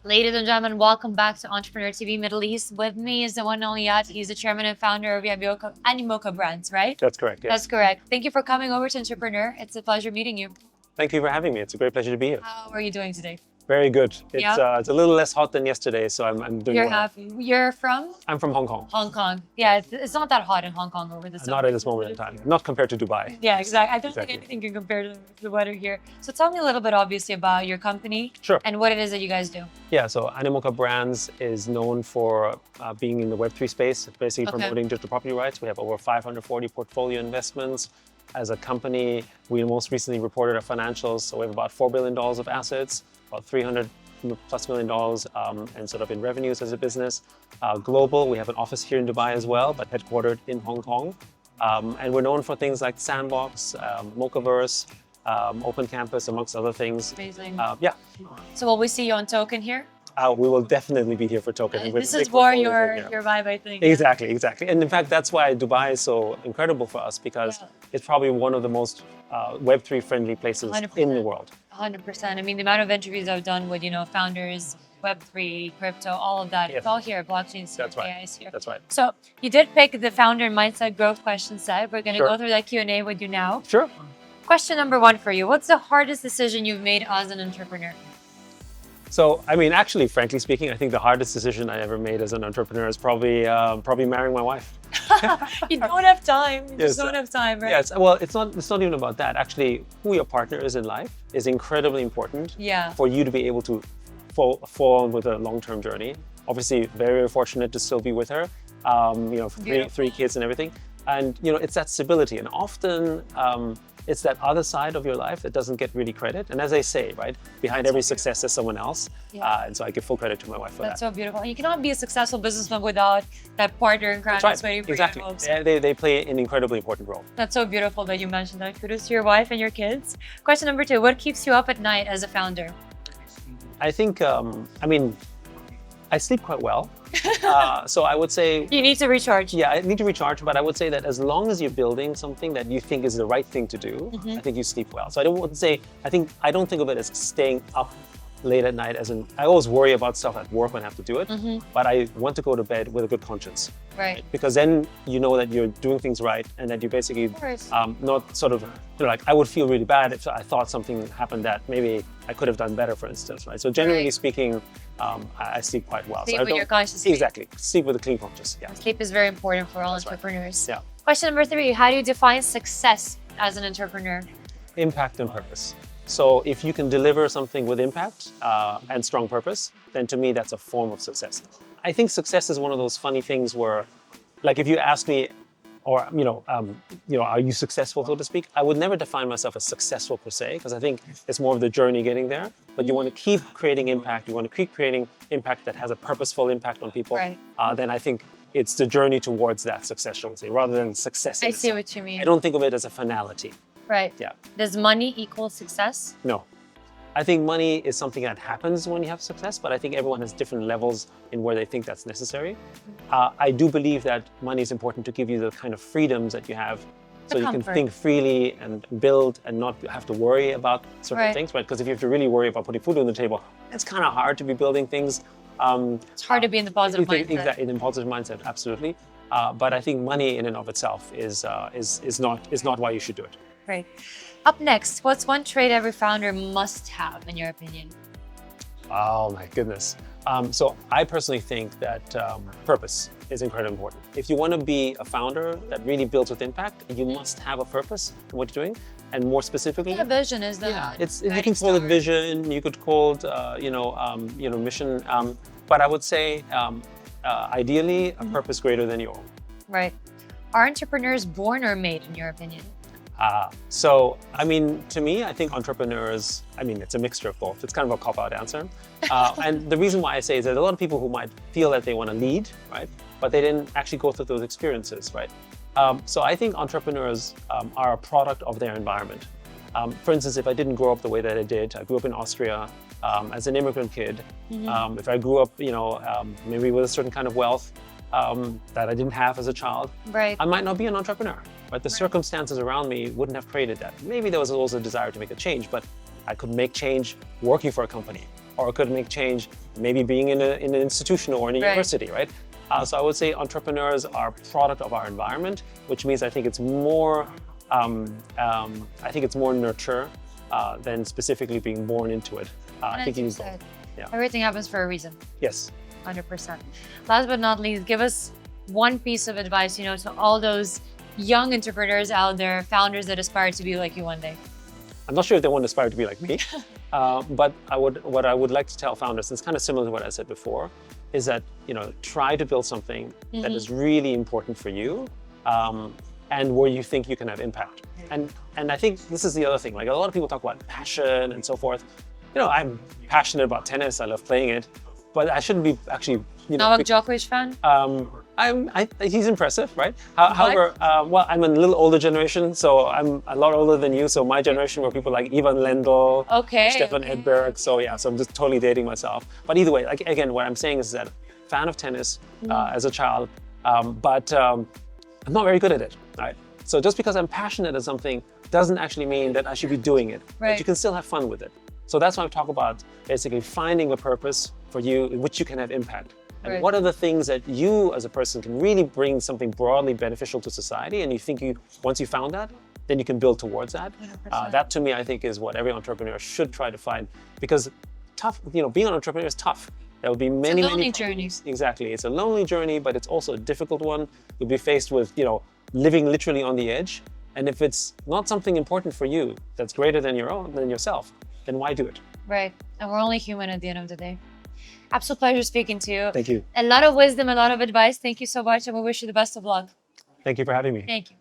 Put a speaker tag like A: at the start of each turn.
A: Ladies and gentlemen, welcome back to Entrepreneur TV Middle East. With me is the one and only Yat. He's the chairman and founder of Animoca brands, right?
B: That's correct, yes.
A: That's correct. Thank you for coming over to Entrepreneur. It's a pleasure meeting you.
B: Thank you for having me. It's a great pleasure to be here.
A: How are you doing today?
B: Very good.
A: Yeah?
B: It's a little less hot than yesterday, so I'm doing
A: You're
B: well.
A: happy. You're from?
B: I'm from Hong Kong.
A: Hong Kong. Yeah, it's not that hot in Hong Kong over the summer.
B: Not at this moment in time. Not compared to Dubai.
A: Yeah, exactly. I don't
B: Exactly.
A: think anything can compare to the weather here. So tell me a little bit, obviously, about your company.
B: Sure.
A: And what it is that you guys do.
B: Yeah, so Animoca Brands is known for being in the Web3 space, basically
A: Okay.
B: promoting digital property rights. We have over 540 portfolio investments. As a company, we most recently reported our financials, so we have about $4 billion of assets, about $300+ million and sort of in revenues as a business. Global, we have an office here in Dubai as well, but headquartered in Hong Kong. And we're known for things like Sandbox, Mochaverse, Open Campus, amongst other things.
A: Amazing.
B: Yeah,
A: So will we see you on Token here?
B: we will definitely be here for Token. We're
A: This
B: big
A: is more
B: portfolios in
A: your
B: here.
A: vibe, I think.
B: Exactly. And in fact, that's why Dubai is so incredible for us, because
A: Yeah.
B: it's probably one of the most Web3 friendly places
A: 100%.
B: in the world.
A: 100%. I mean, the amount of interviews I've done with, founders, Web3, crypto, all of that,
B: Yes.
A: it's all here. Blockchain's here,
B: That's right.
A: AI is here.
B: That's right.
A: So you did pick the founder mindset growth question set. We're going to
B: Sure.
A: go through that Q&A with you now.
B: Sure.
A: Question number one for you. What's the hardest decision you've made as an entrepreneur?
B: So, I mean, actually, frankly speaking, I think the hardest decision I ever made as an entrepreneur is probably marrying my wife.
A: You don't have time. You
B: Yes.
A: just don't have time, right?
B: Yes. Well, it's not even about that. Actually, who your partner is in life is incredibly important
A: Yeah.
B: for you to be able to fall on with a long-term journey. Obviously, very, very fortunate to still be with her. For
A: Beautiful.
B: three kids and everything. And it's that stability. And often it's that other side of your life that doesn't get really credit. And as I say, right, behind every success there's someone else.
A: Yeah.
B: And so I give full credit to my wife for
A: That's
B: that.
A: so beautiful. You cannot be a successful businessman without that partner in crime
B: That's
A: that's waiting
B: right.
A: for
B: Exactly.
A: you. at home.
B: Yeah, they play an incredibly important role.
A: That's so beautiful that you mentioned that. Kudos to your wife and your kids. Question number two, what keeps you up at night as a founder?
B: I think, I sleep quite well. So I would say,
A: You need to recharge.
B: yeah, I need to recharge, but I would say that as long as you're building something that you think is the right thing to do,
A: Mm-hmm.
B: I think you sleep well. So I don't think of it as staying up late at night as in, I always worry about stuff at work when I have to do it, but I want to go to bed with a good conscience.
A: Right.
B: Because then you know that you're doing things right and that you basically
A: course.
B: not sort of, like I would feel really bad if I thought something happened that maybe I could have done better, for instance, right? So generally
A: Right.
B: speaking, I sleep quite well.
A: Sleep
B: so I
A: with
B: don't-
A: your conscience clean.
B: Exactly. Sleep with a clean conscience, yeah.
A: Sleep is very important for all
B: That's right.
A: entrepreneurs.
B: Yeah.
A: Question number three, how do you define success as an entrepreneur?
B: Impact and purpose. So if you can deliver something with impact and strong purpose, then to me that's a form of success. I think success is one of those funny things where, like if you ask me, or are you successful, so to speak? I would never define myself as successful per se, because I think it's more of the journey getting there. But you want to keep creating impact. You want to keep creating impact that has a purposeful impact on people.
A: Right.
B: Then I think it's the journey towards that success, shall we say, rather than success. in
A: I see
B: itself.
A: what you mean.
B: I don't think of it as a finality.
A: Right.
B: Yeah.
A: Does money equal success?
B: No. I think money is something that happens when you have success, but I think everyone has different levels in where they think that's necessary. I do believe that money is important to give you the kind of freedoms that you have so you can
A: comfort.
B: think freely and build and not have to worry about certain
A: Right.
B: things, right? Because if you have to really worry about putting food on the table, it's kind of hard to be building things.
A: It's hard to be in the positive mindset.
B: Exactly, in a positive mindset, absolutely. But I think money in and of itself is not why you should do it.
A: Right. Up next, what's one trait every founder must have, in your opinion?
B: Oh my goodness. So I personally think that purpose is incredibly important. If you want to be a founder that really builds with impact, you must have a purpose in what you're doing. And more specifically,
A: The vision is the
B: it's you
A: guiding
B: can call it
A: star.
B: vision, you could call it mission. But I would say ideally a purpose greater than your own.
A: Right. Are entrepreneurs born or made, in your opinion?
B: So, I mean, to me, I think entrepreneurs, it's a mixture of both. It's kind of a cop-out answer. And the reason why I say is that a lot of people who might feel that they want to lead, right? But they didn't actually go through those experiences, right? So I think entrepreneurs are a product of their environment. For instance, if I didn't grow up the way that I did, I grew up in Austria as an immigrant kid. If I grew up, maybe with a certain kind of wealth that I didn't have as a child,
A: Right.
B: I might not be an entrepreneur. But the circumstances around me wouldn't have created that. Maybe there was also a desire to make a change, but I could make change working for a company or it could make change maybe being in an institution or in a university, right? So I would say entrepreneurs are product of our environment, which means I think it's more, nurture than specifically being born into it. I think you need both. Yeah.
A: Everything happens for a reason.
B: Yes.
A: 100%. Last but not least, give us one piece of advice, to all those young entrepreneurs out there, founders that aspire to be like you one day.
B: I'm not sure if they want to aspire to be like me, but what I would like to tell founders, and it's kind of similar to what I said before, is that try to build something that is really important for you, and where you think you can have impact. And I think this is the other thing. Like a lot of people talk about passion and so forth. I'm passionate about tennis. I love playing it, but I shouldn't be actually.
A: Novak Djokovic fan?
B: He's impressive, right? However, well, I'm a little older generation, so I'm a lot older than you. So my generation were people like Ivan Lendl, Stefan Edberg. So yeah, so I'm just totally dating myself. But either way, like again, what I'm saying is that fan of tennis as a child, but I'm not very good at it, right? So just because I'm passionate at something doesn't actually mean that I should be doing it. Right. But you can still have fun with it. So that's why I talk about basically finding a purpose for you in which you can have impact. And what are the things that you as a person can really bring something broadly beneficial to society, and you think once you found that, then you can build towards that. That to me, I think, is what every entrepreneur should try to find, because being an entrepreneur is tough. There will be many
A: journeys.
B: Exactly. It's a lonely journey, but it's also a difficult one. You'll be faced with, living literally on the edge. And if it's not something important for you that's greater than yourself, then why do it?
A: Right. And we're only human at the end of the day. Absolute pleasure speaking to you.
B: Thank you.
A: A lot of wisdom, a lot of advice. Thank you so much, and we wish you the best of luck.
B: Thank you for having me.
A: Thank you.